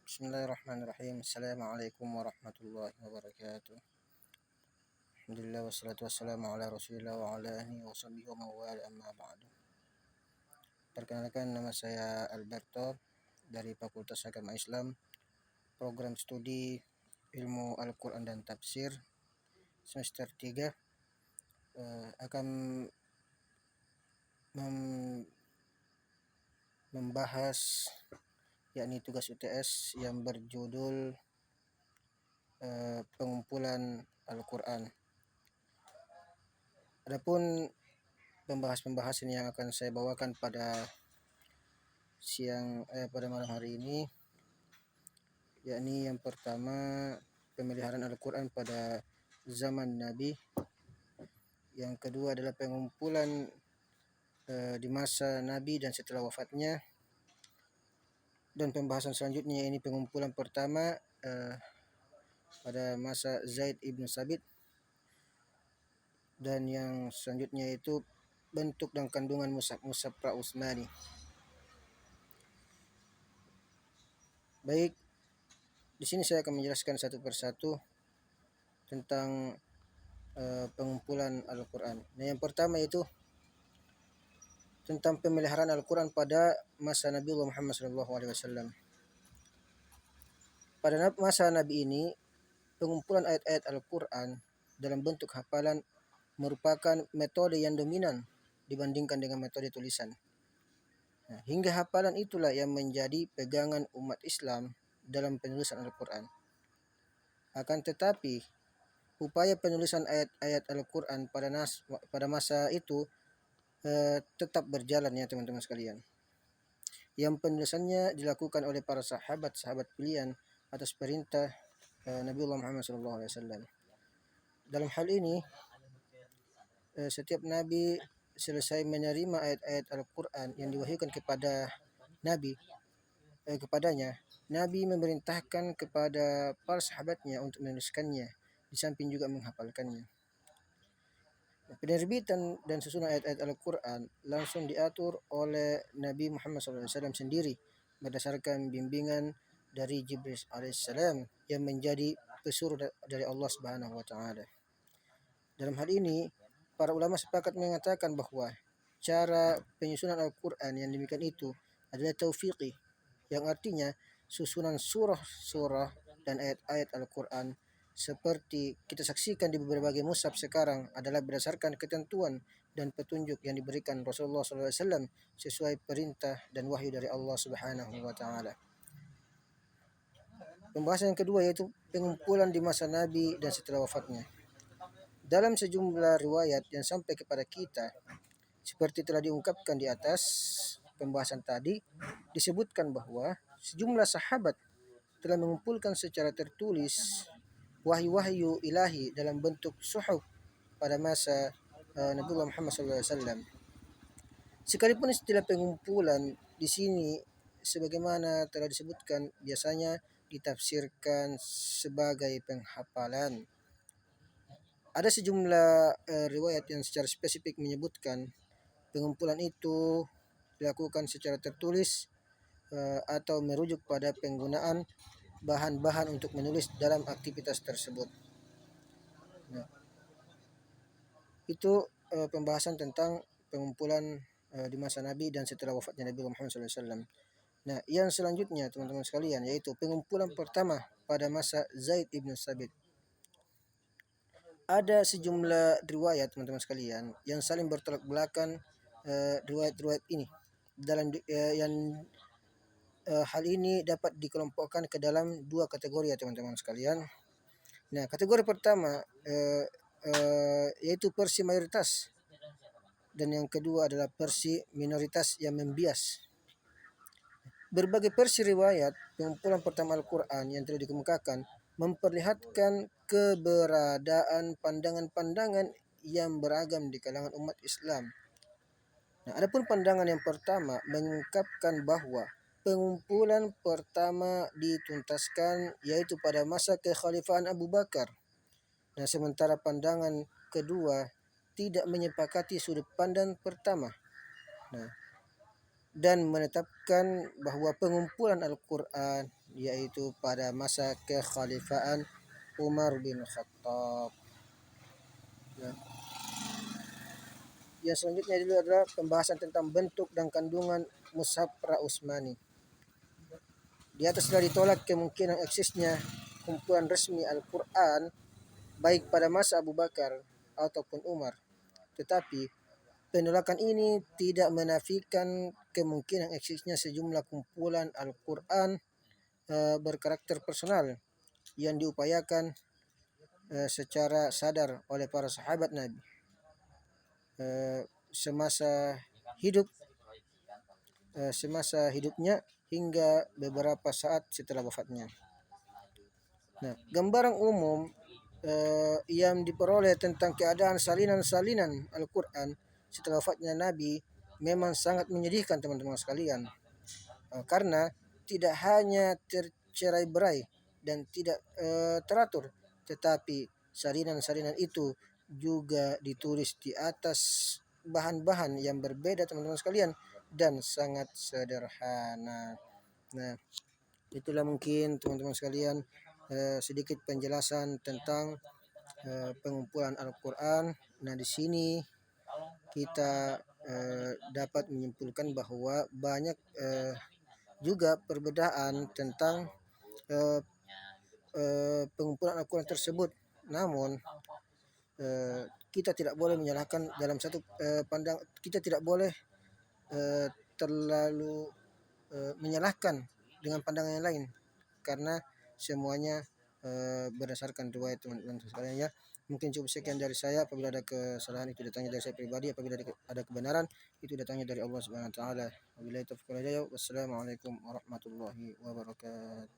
Bismillahirrahmanirrahim. Assalamualaikum warahmatullahi wabarakatuh. Alhamdulillah wassalatu wassalamu ala Rasulillah wa ala alihi wa sahbihi wa mawala amma ba'du. Perkenalkan, nama saya Alberto dari Fakultas Agama Islam, program studi Ilmu Al-Quran dan Tafsir semester 3. Akan membahas yakni tugas UTS yang berjudul pengumpulan Al-Quran. Adapun pembahasan yang akan saya bawakan pada malam hari ini, yakni yang pertama pemeliharaan Al-Quran pada zaman Nabi, yang kedua adalah pengumpulan di masa Nabi dan setelah wafatnya, dan pembahasan selanjutnya ini pengumpulan pertama pada masa Zaid ibn Sabit, dan yang selanjutnya itu bentuk dan kandungan Mushaf Pra-Utsmani. Baik, di sini saya akan menjelaskan satu persatu tentang pengumpulan Al-Quran. Nah, yang pertama itu tentang pemeliharaan Al-Quran pada masa Nabi Muhammad SAW. Pada masa Nabi ini, pengumpulan ayat-ayat Al-Quran dalam bentuk hafalan merupakan metode yang dominan dibandingkan dengan metode tulisan. Nah, hingga hafalan itulah yang menjadi pegangan umat Islam dalam penulisan Al-Quran. Akan tetapi, upaya penulisan ayat-ayat Al-Quran pada masa itu tetap berjalan ya teman-teman sekalian. Yang penulisannya dilakukan oleh para sahabat pilihan atas perintah Nabi Muhammad SAW. Dalam hal ini, setiap Nabi selesai menerima ayat-ayat Al-Quran yang diwahyukan kepadanya, Nabi memerintahkan kepada para sahabatnya untuk menuliskannya, di samping juga menghafalkannya. Penerbitan dan susunan ayat-ayat Al-Quran langsung diatur oleh Nabi Muhammad SAW sendiri berdasarkan bimbingan dari Jibril alaihissalam yang menjadi pesuruh dari Allah Subhanahu wa taala. Dalam hal ini, para ulama sepakat mengatakan bahwa cara penyusunan Al-Quran yang demikian itu adalah taufiqi, yang artinya susunan surah-surah dan ayat-ayat Al-Quran seperti kita saksikan di berbagai mushaf sekarang adalah berdasarkan ketentuan dan petunjuk yang diberikan Rasulullah SAW sesuai perintah dan wahyu dari Allah Subhanahu wa taala. Pembahasan yang kedua yaitu pengumpulan di masa Nabi dan setelah wafatnya. Dalam sejumlah riwayat yang sampai kepada kita, seperti telah diungkapkan di atas pembahasan tadi, disebutkan bahwa sejumlah sahabat telah mengumpulkan secara tertulis wahyu-wahyu ilahi dalam bentuk suhuf pada masa Nabi Muhammad SAW. Sekalipun istilah pengumpulan di sini sebagaimana telah disebutkan biasanya ditafsirkan sebagai penghafalan. Ada sejumlah riwayat yang secara spesifik menyebutkan pengumpulan itu dilakukan secara tertulis atau merujuk pada penggunaan bahan-bahan untuk menulis dalam aktivitas tersebut. Nah, itu pembahasan tentang pengumpulan di masa Nabi dan setelah wafatnya Nabi Muhammad SAW. Nah, yang selanjutnya teman-teman sekalian yaitu pengumpulan pertama pada masa Zaid ibn Sabit. Ada sejumlah riwayat teman-teman sekalian yang saling bertolak belakang riwayat-riwayat ini dalam hal ini dapat dikelompokkan ke dalam dua kategori ya teman-teman sekalian. Nah, kategori pertama yaitu versi mayoritas, dan yang kedua adalah versi minoritas yang membias. Berbagai versi riwayat pengumpulan pertama Al-Quran yang telah dikemukakan memperlihatkan keberadaan pandangan-pandangan yang beragam di kalangan umat Islam. Nah, adapun pandangan yang pertama mengungkapkan bahwa pengumpulan pertama dituntaskan yaitu pada masa kekhalifahan Abu Bakar. Nah, sementara pandangan kedua tidak menyepakati sudut pandang pertama. Nah, dan menetapkan bahwa pengumpulan Al-Quran yaitu pada masa kekhalifahan Umar bin Khattab. Nah, yang selanjutnya dulu adalah pembahasan tentang bentuk dan kandungan Mushaf Pra-Utsmani. Di atas telah ditolak kemungkinan eksisnya kumpulan resmi Al-Quran baik pada masa Abu Bakar ataupun Umar. Tetapi penolakan ini tidak menafikan kemungkinan eksisnya sejumlah kumpulan Al-Quran berkarakter personal yang diupayakan secara sadar oleh para sahabat Nabi semasa hidupnya hingga beberapa saat setelah wafatnya. Nah, gambaran umum yang diperoleh tentang keadaan salinan-salinan Al-Quran setelah wafatnya Nabi memang sangat menyedihkan teman-teman sekalian, karena tidak hanya tercerai-berai dan tidak teratur, tetapi salinan-salinan itu juga ditulis di atas bahan-bahan yang berbeda teman-teman sekalian dan sangat sederhana. Nah, itulah mungkin teman-teman sekalian sedikit penjelasan tentang pengumpulan Al-Quran. Nah, di sini kita dapat menyimpulkan bahwa banyak juga perbedaan tentang pengumpulan Al-Quran tersebut. Namun kita tidak boleh menyalahkan dalam satu kita tidak boleh terlalu menyalahkan dengan pandangan yang lain, karena semuanya berdasarkan riwayat teman-teman sekalian ya. Mungkin cukup sekian dari saya. Apabila ada kesalahan itu datangnya dari saya pribadi, apabila ada kebenaran itu datangnya dari Allah Subhanahu wa taala. Wabillahi taufiq wal hidayah. Wassalamualaikum warahmatullahi wabarakatuh.